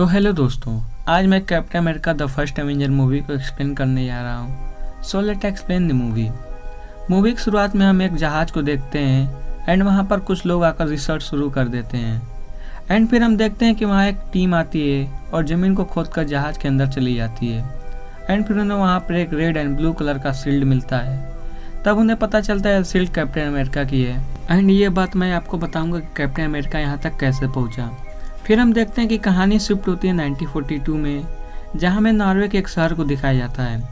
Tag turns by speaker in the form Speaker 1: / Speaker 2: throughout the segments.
Speaker 1: तो हेलो दोस्तों, आज मैं captain America the first Avenger movie को एक्सप्लेन करने जा रहा हूँ। So let explain the movie की शुरुआत में हम एक जहाज़ को देखते हैं एंड वहाँ पर कुछ लोग आकर रिसर्च शुरू कर देते हैं। एंड फिर हम देखते हैं कि वहाँ एक टीम आती है और ज़मीन को खोदकर जहाज़ के अंदर चली जाती है। एंड फिर उन्हें वहाँ पर एक रेड एंड ब्लू कलर का शील्ड मिलता है। तब उन्हें पता चलता है शील्ड कैप्टन अमेरिका की है। एंड ये बात मैं आपको बताऊँगा कि कैप्टन अमेरिका यहाँ तक कैसे पहुँचा। फिर हम देखते हैं कि कहानी शिफ्ट होती है 1942 में, जहां में नॉर्वे के एक शहर को दिखाया जाता है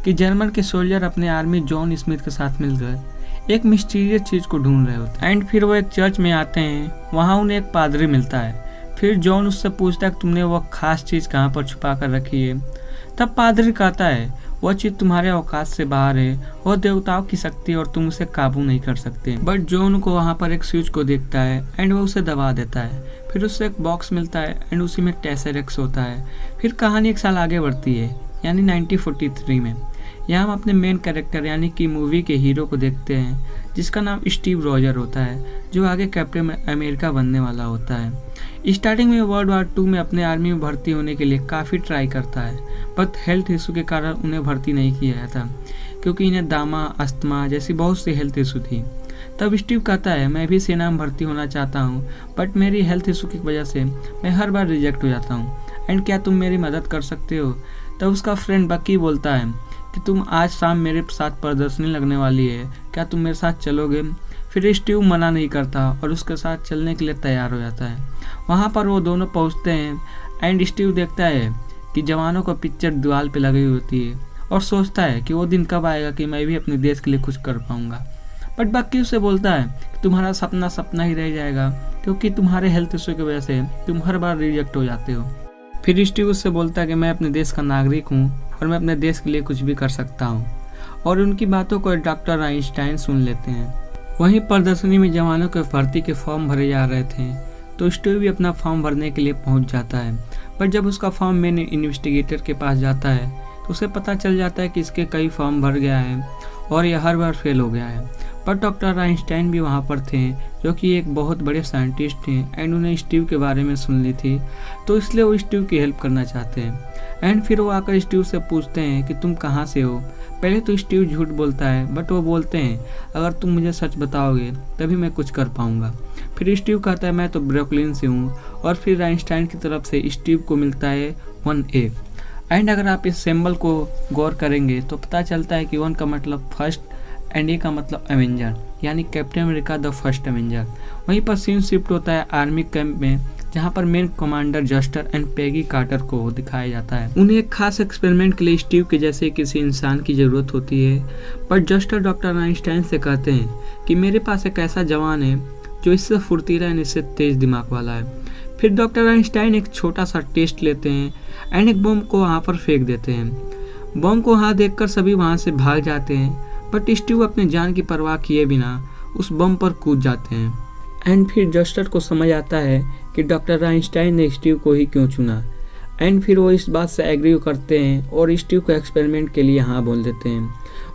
Speaker 1: कि जर्मन के सोल्जर अपने आर्मी जॉन स्मिथ के साथ मिलकर एक मिस्टीरियस चीज़ को ढूंढ रहे होते हैं। एंड फिर वो एक चर्च में आते हैं, वहां उन्हें एक पादरी मिलता है। फिर जॉन उससे पूछता है कि तुमने वो खास चीज़ कहाँ पर छुपा कर रखी है। तब पादरी कहता है वह चीज़ तुम्हारे औकात से बाहर है, वह देवताओं की शक्ति और तुम उसे काबू नहीं कर सकते। बट जॉन को वहाँ पर एक स्विच को देखता है एंड वो उसे दबा देता है। फिर उससे एक बॉक्स मिलता है एंड उसी में टेसरेक्स होता है। फिर कहानी एक साल आगे बढ़ती है, यानी 1943 में। यहाँ हम अपने मेन कैरेक्टर यानी कि मूवी के हीरो को देखते हैं, जिसका नाम स्टीव रॉजर होता है, जो आगे कैप्टन अमेरिका बनने वाला होता है। स्टार्टिंग में वर्ल्ड वॉर 2 में अपने आर्मी में भर्ती होने के लिए काफ़ी ट्राई करता है, बट हेल्थ इशू के कारण उन्हें भर्ती नहीं किया जाता, क्योंकि इन्हें दामा, अस्थमा जैसी बहुत सी हेल्थ इशू थी। तब स्टीव कहता है मैं भी सेना में भर्ती होना चाहता हूँ, बट मेरी हेल्थ इशू की वजह से मैं हर बार रिजेक्ट हो जाता हूँ। एंड क्या तुम मेरी मदद कर सकते हो? तब उसका फ्रेंड बकी बोलता है कि तुम आज शाम मेरे साथ प्रदर्शनी लगने वाली है, क्या तुम मेरे साथ चलोगे? फिर स्टीव मना नहीं करता और उसके साथ चलने के लिए तैयार हो जाता है। वहाँ पर वो दोनों पहुँचते हैं एंड स्टीव देखता है कि जवानों का पिक्चर दीवार पे लगी होती है और सोचता है कि वो दिन कब आएगा कि मैं भी अपने देश के लिए कुछ कर पाऊँगा। बट बक्की उससे बोलता है कि तुम्हारा सपना सपना ही रह जाएगा, क्योंकि तुम्हारे हेल्थ इशू की वजह से तुम हर बार रिजेक्ट हो जाते हो। फिर स्टीव उससे बोलता है कि मैं अपने देश का नागरिक हूँ और मैं अपने देश के लिए कुछ भी कर सकता हूँ। और उनकी बातों को डॉक्टर आइंस्टाइन सुन लेते हैं। वहीं प्रदर्शनी में जवानों के भर्ती के फॉर्म भरे जा रहे थे, तो स्टीव भी अपना फॉर्म भरने के लिए पहुँच जाता है। पर जब उसका फॉर्म मेन इन्वेस्टिगेटर के पास जाता है, तो उसे पता चल जाता है कि इसके कई फॉर्म भर गया है और यह हर बार फेल हो गया है। पर डॉक्टर आइंस्टाइन भी वहाँ पर थे, जो कि एक बहुत बड़े साइंटिस्ट थे एंड उन्हें स्टीव के बारे में सुन ली थी, तो इसलिए वो स्टीव की हेल्प करना चाहते हैं। एंड फिर वो आकर स्टीव से पूछते हैं कि तुम कहाँ से हो। पहले तो स्टीव झूठ बोलता है, बट वो बोलते हैं अगर तुम मुझे सच बताओगे तभी मैं कुछ कर पाऊँगा। फिर स्टीव कहता है मैं तो ब्रुकलिन से हूँ। और फिर आइंस्टाइन की तरफ से स्टीव को मिलता है 1A। एंड अगर आप इस सिंबल को गौर करेंगे तो पता चलता है कि 1 का मतलब फर्स्ट एंड ए का मतलब एवेंजर, यानी captain America the first Avenger. वहीं पर सीन शिफ्ट होता है आर्मी कैंप में, जहां पर main commander Chester and Peggy Carter को दिखाया जाता है। उन्हें एक खास एक्सपेरिमेंट के लिए स्टीव के जैसे किसी इंसान की जरूरत होती है, पर जस्टर डॉक्टर आइंस्टाइन से कहते हैं कि मेरे पास एक ऐसा जवान है जो इससे फुर्तीला एंड इससे तेज दिमाग वाला है। फिर डॉक्टर आइंस्टाइन एक छोटा सा टेस्ट लेते हैं एंड एक बम को वहाँ पर फेंक देते हैं। बम को वहाँ देखकर सभी वहाँ से भाग जाते हैं, बट स्टीव अपने जान की परवाह किए बिना उस बम पर कूद जाते हैं। एंड फिर जस्टर को समझ आता है कि डॉक्टर आइंस्टाइन ने स्टीव को ही क्यों चुना। एंड फिर वो इस बात से एग्री करते हैं और स्टीव को एक्सपेरिमेंट के लिए हाँ बोल देते हैं।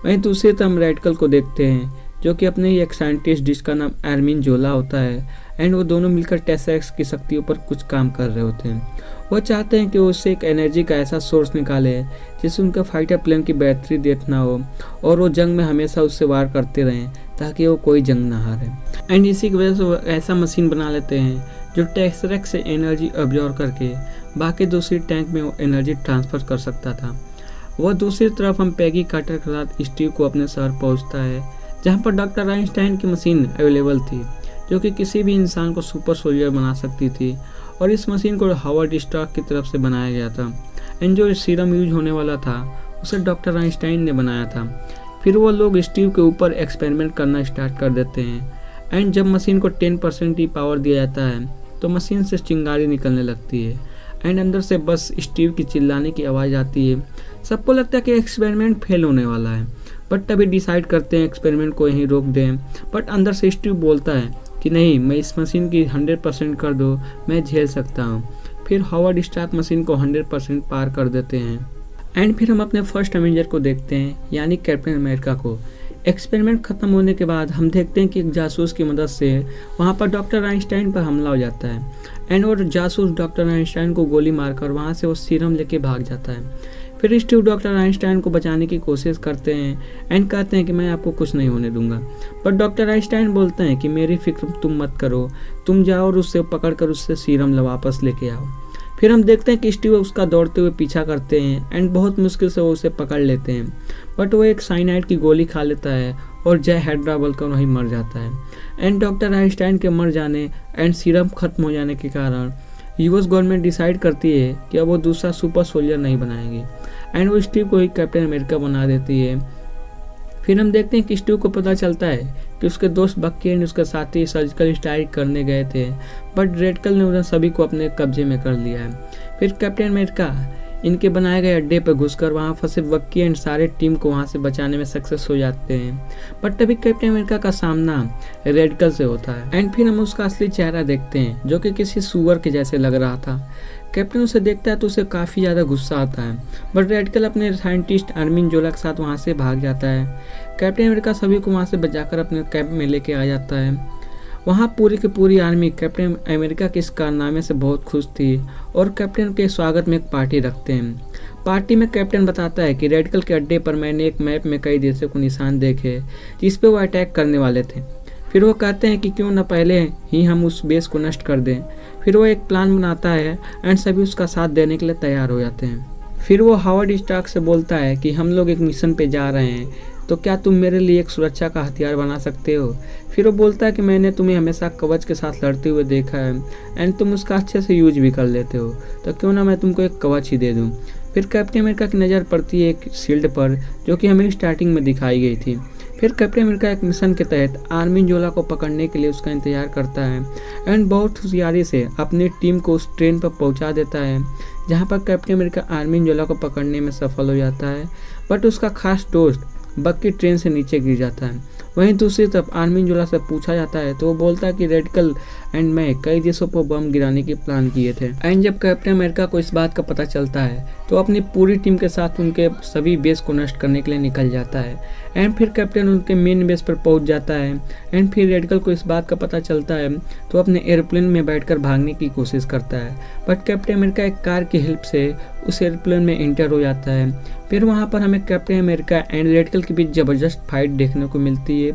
Speaker 1: वहीं दूसरी तरफ हम रेडकल को देखते हैं, जो कि अपने ही एक साइंटिस्ट जिसका नाम एरमिन जोला होता है। एंड वो दोनों मिलकर टेसरेक्स की शक्तियों पर कुछ काम कर रहे होते हैं। वो चाहते हैं कि वो उससे एक एनर्जी का ऐसा सोर्स निकाले जिससे उनका फाइटर प्लेन की बैटरी डेथ ना हो और वो जंग में हमेशा उससे वार करते रहें, ताकि वो कोई जंग ना हारे। एंड इसी की वजह से वो ऐसा मशीन बना लेते हैं जो टेसरेक्स से एनर्जी ऑब्जॉर्व करके बाकी दूसरी टैंक में वो एनर्जी ट्रांसफ़र कर सकता था। वह दूसरी तरफ हम पेगी कार्टर के साथ स्टीव को अपने शहर पहुँचता है, जहाँ पर डॉक्टर आइंस्टाइन की मशीन अवेलेबल थी, जो कि किसी भी इंसान को सुपर सोल्जर बना सकती थी। और इस मशीन को हावर्ड स्टार्क की तरफ से बनाया गया था एंड जो सीरम यूज होने वाला था उसे डॉक्टर आइंस्टाइन ने बनाया था। फिर वो लोग स्टीव के ऊपर एक्सपेरिमेंट करना स्टार्ट कर देते हैं। एंड जब मशीन को 10% ही पावर दिया जाता है तो मशीन से चिंगारी निकलने लगती है एंड अंदर से बस स्टीव की चिल्लाने की आवाज़ आती है। सबको लगता है कि एक्सपेरिमेंट फेल होने वाला है, बट तभी डिसाइड करते हैं एक्सपेरिमेंट को यहीं रोक दें। बट अंदर से स्टीव बोलता है कि नहीं, मैं इस मशीन की 100% कर दो, मैं झेल सकता हूँ। फिर हावर्ड स्टार्क मशीन को 100% पार कर देते हैं। एंड फिर हम अपने फर्स्ट एवेंजर को देखते हैं, यानी कैप्टन अमेरिका को। एक्सपेरिमेंट खत्म होने के बाद हम देखते हैं कि एक जासूस की मदद से वहाँ पर डॉक्टर आइंस्टाइन पर हमला हो जाता है एंड वो जासूस डॉक्टर आइंस्टाइन को गोली मारकर वहाँ से वो सीरम लेके भाग जाता है। फिर स्टीव डॉक्टर आइंस्टाइन को बचाने की कोशिश करते हैं एंड कहते हैं कि मैं आपको कुछ नहीं होने दूंगा, पर डॉक्टर आइंस्टाइन बोलते हैं कि मेरी फिक्र तुम मत करो, तुम जाओ और उससे पकड़कर उससे सीरम वापस लेके आओ। फिर हम देखते हैं कि स्टीव उसका दौड़ते हुए पीछा करते हैं एंड बहुत मुश्किल से वो उसे पकड़ लेते हैं, बट वो एक साइनाइड की गोली खा लेता है और जय हाइड्रा बोलकर वहीं मर जाता है। एंड डॉक्टर आइंस्टाइन के मर जाने एंड सीरम खत्म हो जाने के कारण यूएस गवर्नमेंट डिसाइड करती है कि अब वो दूसरा सुपर सोल्जर नहीं बनाएगी एंड वो स्टीव को ही कैप्टन अमेरिका बना देती है। फिर हम देखते हैं कि स्टीव को पता चलता है कि उसके दोस्त बक्की एंड उसके साथी सर्जिकल स्ट्राइक करने गए थे, बट रेडकल ने उन्हें सभी को अपने कब्जे में कर लिया है। फिर कैप्टन अमेरिका इनके बनाए गए अड्डे पर घुसकर वहां फंसे बक्की एंड सारे टीम को वहां से बचाने में सक्सेस हो जाते हैं, बट तभी कैप्टन अमेरिका का सामना रेडकल से होता है एंड फिर हम उसका असली चेहरा देखते हैं जो कि किसी सुअर के जैसे लग रहा था। कैप्टन उसे देखता है तो उसे काफ़ी ज़्यादा गुस्सा आता है, बट रेडकल अपने साइंटिस्ट आर्मिन जोला के साथ वहाँ से भाग जाता है। कैप्टन अमेरिका सभी को वहाँ से बचाकर अपने कैंप में लेके आ जाता है। वहाँ पूरी की पूरी आर्मी कैप्टन अमेरिका के इस कारनामे से बहुत खुश थी और कैप्टन के स्वागत में एक पार्टी रखते हैं। पार्टी में कैप्टन बताता है कि रेडकल के अड्डे पर मैंने एक मैप में कई देशों को निशान देखे जिस पे वो अटैक करने वाले थे। फिर वो कहते हैं कि क्यों न पहले ही हम उस बेस को नष्ट कर दें। फिर वो एक प्लान बनाता है एंड सभी उसका साथ देने के लिए तैयार हो जाते हैं। फिर वो हावर्ड स्टार्क से बोलता है कि हम लोग एक मिशन पे जा रहे हैं, तो क्या तुम मेरे लिए एक सुरक्षा का हथियार बना सकते हो। फिर वो बोलता है कि मैंने तुम्हें हमेशा कवच के साथ लड़ते हुए देखा है एंड तुम उसका अच्छे से यूज भी कर लेते हो, तो क्यों ना मैं तुमको एक कवच ही दे दूँ। फिर कैप्टन अमेरिका की नज़र पड़ती है एक शील्ड पर जो कि हमें स्टार्टिंग में दिखाई गई थी। फिर कैप्टन अमेरिका एक मिशन के तहत आर्मिन जोला को पकड़ने के लिए उसका इंतजार करता है एंड बहुत होशियारी से अपनी टीम को उस ट्रेन पर पहुंचा देता है जहां पर कैप्टन अमेरिका आर्मिन जोला को पकड़ने में सफल हो जाता है, बट उसका खास दोस्त बक्की ट्रेन से नीचे गिर जाता है। वहीं दूसरी तरफ आर्मिन जोला से पूछा जाता है तो वो बोलता है कि रेडकल एंड मैं कई देशों पर बम गिराने की प्लान किए थे। एंड जब कैप्टन अमेरिका को इस बात का पता चलता है तो अपनी पूरी टीम के साथ उनके सभी बेस को नष्ट करने के लिए निकल जाता है एंड फिर कैप्टन उनके मेन बेस पर पहुंच जाता है एंड फिर रेडकल को इस बात का पता चलता है तो अपने एयरप्लेन में बैठकर भागने की कोशिश करता है, बट कैप्टन अमेरिका एक कार की हेल्प से उस एयरप्लेन में एंटर हो जाता है। फिर वहाँ पर हमें कैप्टन अमेरिका एंड रेडकल के बीच ज़बरदस्त फाइट देखने को मिलती है,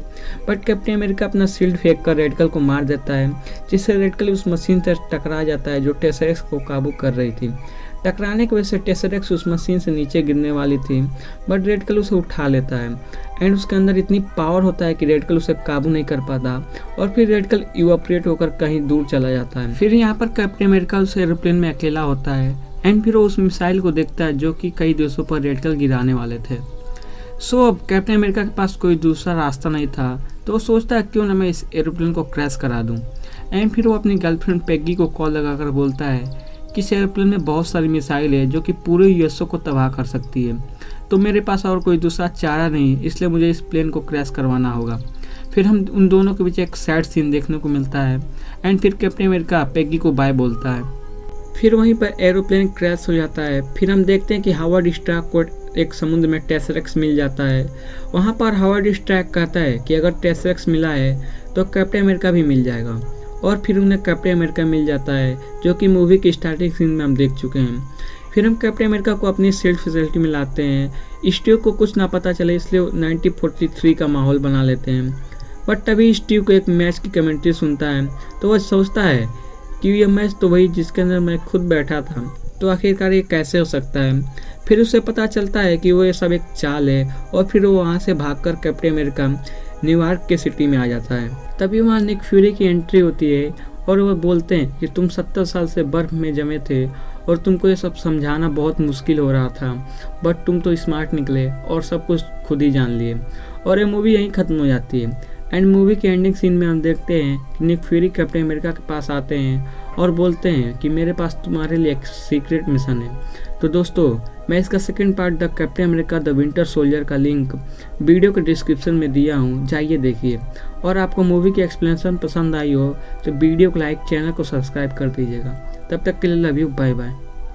Speaker 1: बट कैप्टन अमेरिका अपना शील्ड फेंक कर रेडकल को मार देता है जिससे रेडकल उस मशीन से टकरा जाता है जो टेसरेक्स को काबू कर रही थी। टकराने की वजह से टेसरेक्स उस मशीन से नीचे गिरने वाली थी, बट रेडकल उसे उठा लेता है एंड उसके अंदर इतनी पावर होता है कि रेडकल उसे काबू नहीं कर पाता और फिर रेडकल इवापोरेट होकर कहीं दूर चला जाता है। फिर यहाँ पर कैप्टन अमेरिका उस एरोप्लेन में अकेला होता है एंड फिर वो उस मिसाइल को देखता है जो कि कई देशों पर रेडकल गिराने वाले थे। सो अब कैप्टन अमेरिका के पास कोई दूसरा रास्ता नहीं था तो वो सोचता है क्यों ना मैं इस एरोप्लेन को क्रैश करा दूँ। एंड फिर वो अपनी गर्लफ्रेंड पेग्गी को कॉल लगाकर बोलता है कि इस एरोप्लेन में बहुत सारी मिसाइल है जो कि पूरे यूएसओ को तबाह कर सकती है, तो मेरे पास और कोई दूसरा चारा नहीं, इसलिए मुझे इस प्लेन को क्रैश करवाना होगा। फिर हम उन दोनों के बीच एक सैड सीन देखने को मिलता है एंड फिर कैप्टन अमेरिका पेग्गी को बाय बोलता है। फिर वहीं पर एरोप्लेन क्रैश हो जाता है। फिर हम देखते हैं कि हावर्ड स्टार्क को एक समुद्र में टेसरेक्स मिल जाता है। वहाँ पर हावर्ड स्टार्क कहता है कि अगर टेसरेक्स मिला है तो कैप्टन अमेरिका भी मिल जाएगा, और फिर उन्हें कैप्टन अमेरिका मिल जाता है जो कि मूवी की स्टार्टिंग सीन में हम देख चुके हैं। फिर हम कैप्टन अमेरिका को अपनी शील्ड फैसिलिटी में लाते हैं। स्टीव को कुछ ना पता चले इसलिए 1943 का माहौल बना लेते हैं, बट तभी स्टीव को एक मैच की कमेंट्री सुनता है तो वह सोचता है कि यह मैच तो वही जिसके अंदर मैं खुद बैठा था, तो आखिरकार ये कैसे हो सकता है। फिर उसे पता चलता है कि वो ये सब एक चाल है और फिर वो वहाँ से भागकर कैप्टन अमेरिका न्यूयॉर्क के सिटी में आ जाता है। तभी वहाँ निक फ्यूरी की एंट्री होती है और वो बोलते हैं कि तुम 70 साल से बर्फ में जमे थे और तुमको ये सब समझाना बहुत मुश्किल हो रहा था, बट तुम तो स्मार्ट निकले और सब कुछ खुद ही जान लिए। और ये मूवी यहीं ख़त्म हो जाती है। एंड मूवी के एंडिंग सीन में हम देखते हैं कि निक फ्यूरी कैप्टन अमेरिका के पास आते हैं और बोलते हैं कि मेरे पास तुम्हारे लिए एक सीक्रेट मिशन है। तो दोस्तों, मैं इसका second part the captain America the winter soldier का लिंक वीडियो के डिस्क्रिप्शन में दिया हूँ, जाइए देखिए। और आपको मूवी की एक्सप्लेनेशन पसंद आई हो तो वीडियो को लाइक, चैनल को सब्सक्राइब कर दीजिएगा। तब तक के लिए लव यू, बाय बाय।